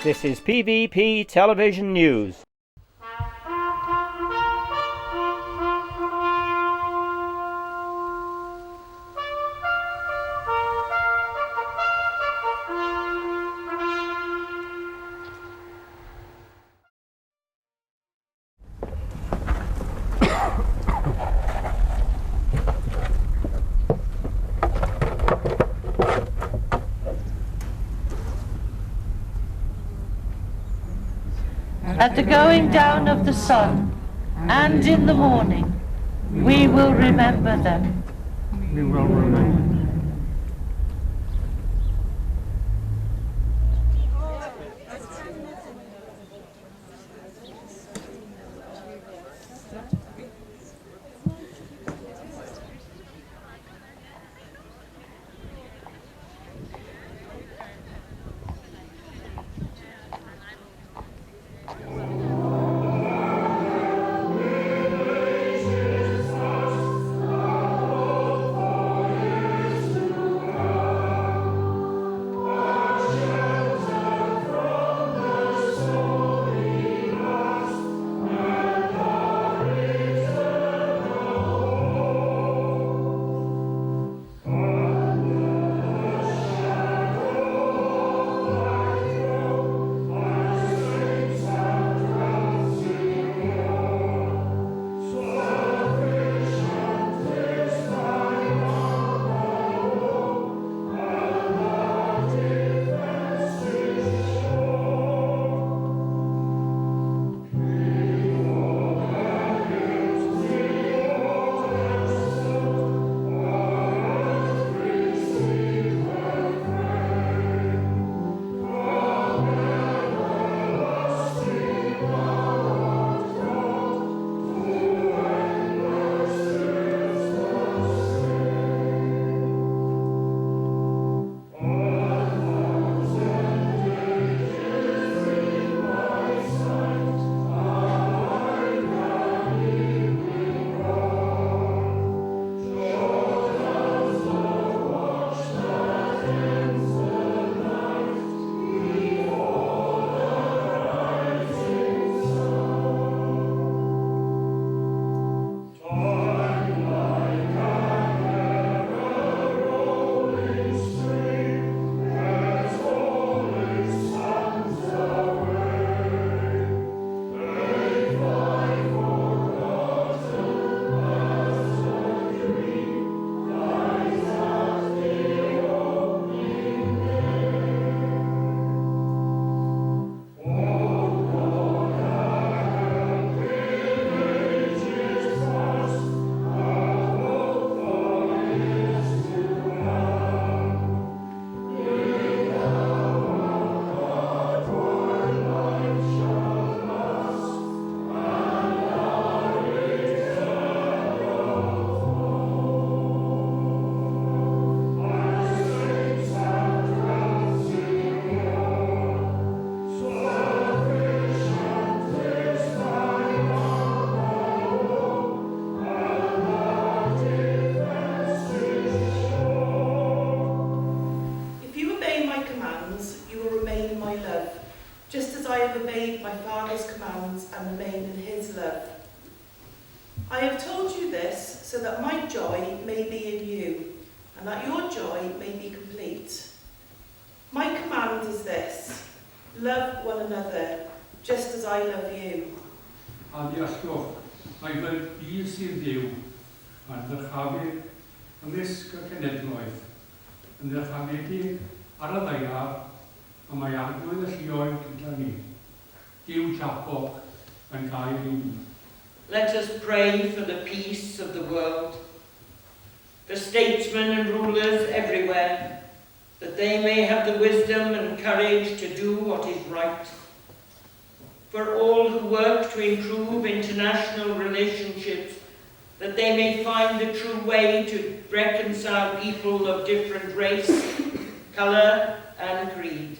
This is P.V.P. Television News. At the going down of the sun, and in the morning, we will remember them. We will remember. just as I have obeyed my Father's commands and remained in his love. I have told you this so that my joy may be in you, and that your joy may be complete. My command is this: love one another, just as I love you. A diallwch, mae fy byd sy'n ddiw yn ddyrchafu ymysg y cenedloedd, yn ddyrchafedig ar y ddeiar, a mae arglwydd y llioedd gyda ni. Diw Japoc yn gael i ni. Let us pray for the peace of the world, for statesmen and rulers everywhere, that they may have the wisdom and courage to do what is right. For all who work to improve international relationships, that they may find the true way to reconcile people of different race, colour and creed.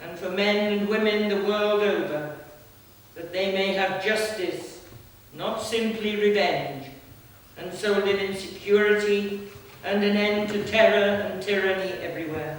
And for men and women the world over, that they may have justice, not simply revenge, and so live in security and an end to terror and tyranny everywhere.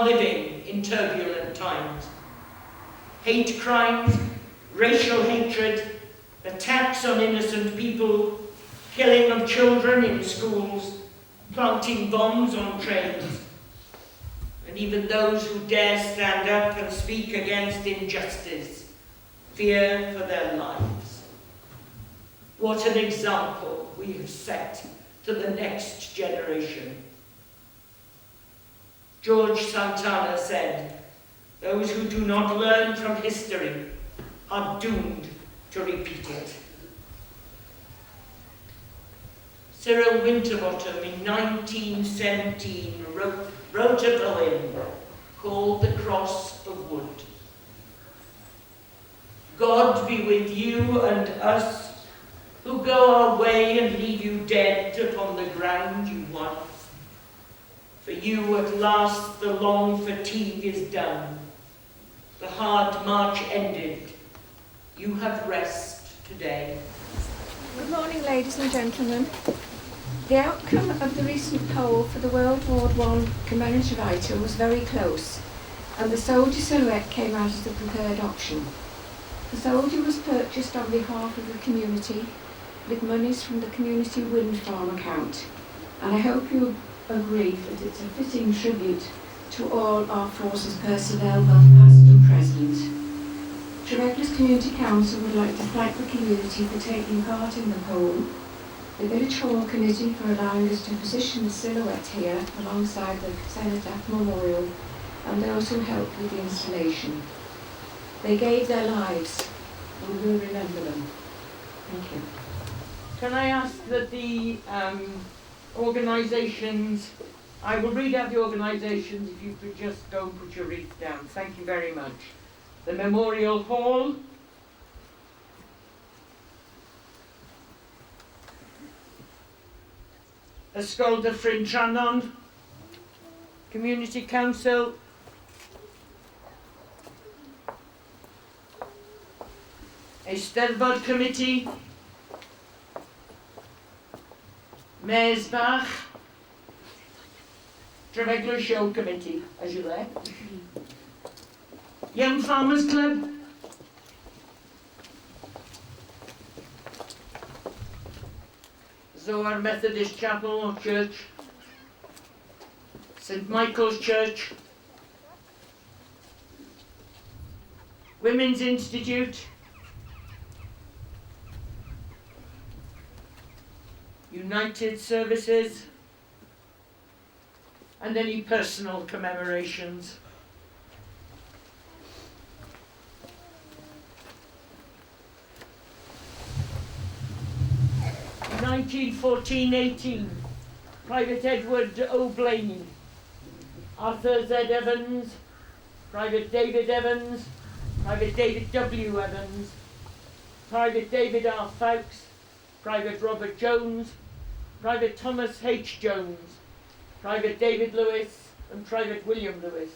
are living in turbulent times. Hate crimes, racial hatred, attacks on innocent people, killing of children in schools, planting bombs on trains, and even those who dare stand up and speak against injustice fear for their lives. What an example we have set to the next generation. George Santana said, "Those who do not learn from history are doomed to repeat it." Cyril Winterbottom in 1917 wrote a poem called The Cross of Wood. God be with you and us who go our way and leave you dead upon the ground you won. For you at last the long fatigue is done, the hard march ended, you have rest today. Good morning, ladies and gentlemen. The outcome of the recent poll for the World War I commemorative item was very close, and the soldier silhouette came out as the preferred option. The soldier was purchased on behalf of the community with monies from the community wind farm account, and I hope you agree that it's a fitting tribute to all our forces personnel, both past and present. Trefeglwys Community Council would like to thank the community for taking part in the poll, the Village Hall Committee for allowing us to position the silhouette here alongside the Cenotaph Memorial, and those who helped with the installation. They gave their lives, and we will remember them. Thank you. Can I ask that the organisations, I will read out the organisations, if you could just go and put your wreath down. Thank you very much. The Memorial Hall, Ysgol de Ffryn Trannon, Community Council, Eisteddfod Committee, Maesbach, Trefeglwys Show Committee, as you're there. Young Farmers Club, Zoar Methodist Chapel or Church, St Michael's Church, Women's Institute, United Services, and any personal commemorations. 1914-18, Private Edward O'Blaney, Arthur Z. Evans, Private David Evans, Private David W. Evans, Private David R. Fowkes, Private Robert Jones, Private Thomas H. Jones, Private David Lewis and Private William Lewis,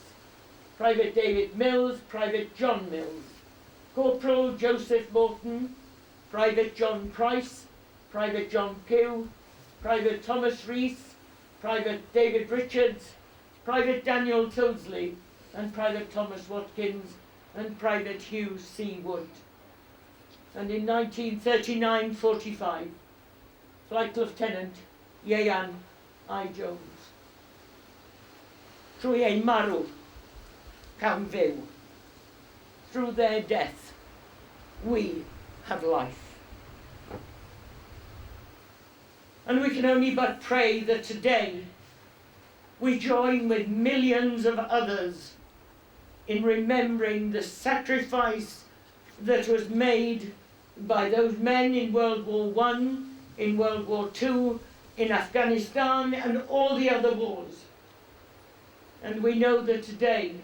Private David Mills, Private John Mills, Corporal Joseph Morton, Private John Price, Private John Pugh, Private Thomas Rees, Private David Richards, Private Daniel Tilsley, and Private Thomas Watkins, and Private Hugh C. Wood. And in 1939-45, Flight Lieutenant Ieuan I. Jones. Trwy ein marw, cawn fyw. Through their death, we have life. And we can only but pray that today we join with millions of others in remembering the sacrifice that was made by those men in World War I, in World War II, in Afghanistan and all the other wars. And we know that today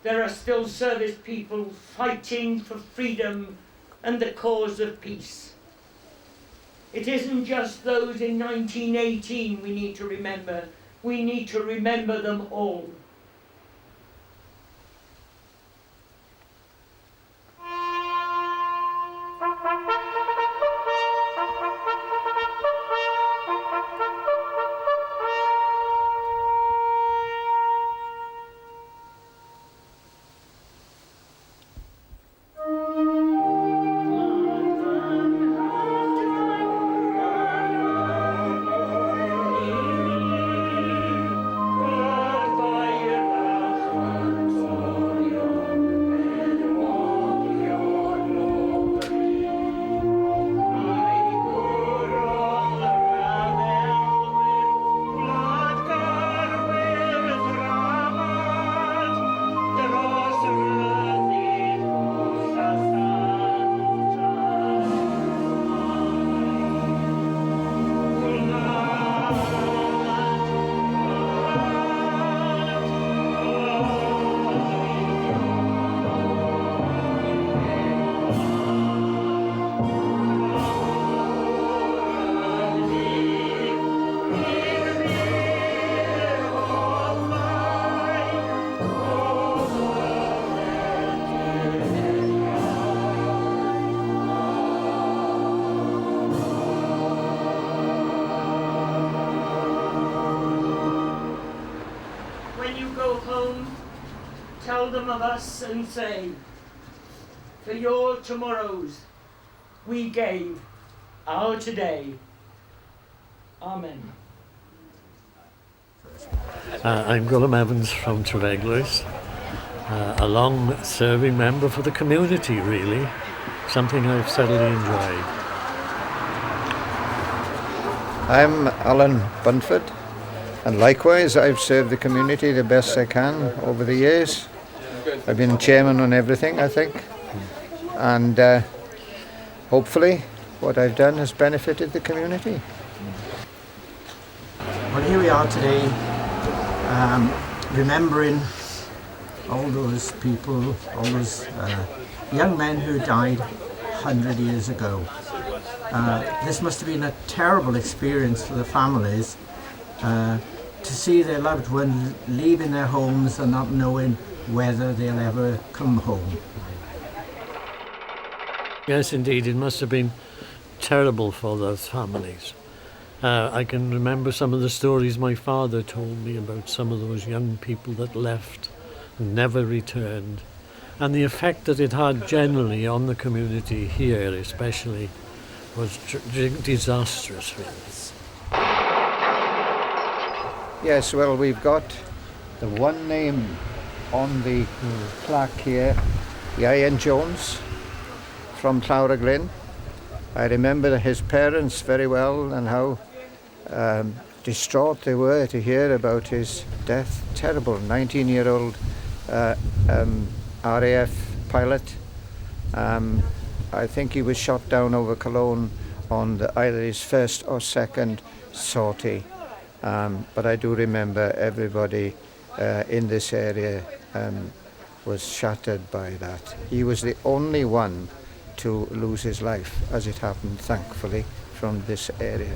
there are still service people fighting for freedom and the cause of peace. It isn't just those in 1918 we need to remember. We need to remember them all. tell them of us and say, for your tomorrows we gave our today. Amen. I'm Gwilym Evans from Trefeglwys, a long-serving member for the community, really, something I've thoroughly enjoyed. I'm Alan Bunford, and likewise I've served the community the best I can over the years. I've been chairman on everything, I think, and hopefully what I've done has benefited the community. Well, here we are today, remembering all those people, all those young men who died 100 years ago. This must have been a terrible experience for the families to see their loved ones leaving their homes and not knowing whether they'll ever come home. Yes, indeed, it must have been terrible for those families. I can remember some of the stories my father told me about some of those young people that left and never returned, and the effect that it had generally on the community here especially was disastrous, really. Yes, well, we've got the one name on the plaque here, Ian Jones from Trefeglwys. I remember his parents very well and how distraught they were to hear about his death. Terrible, 19-year-old RAF pilot. I think he was shot down over Cologne on either his first or second sortie. But I do remember everybody in this area was shattered by that. He was the only one to lose his life, as it happened, thankfully, from this area.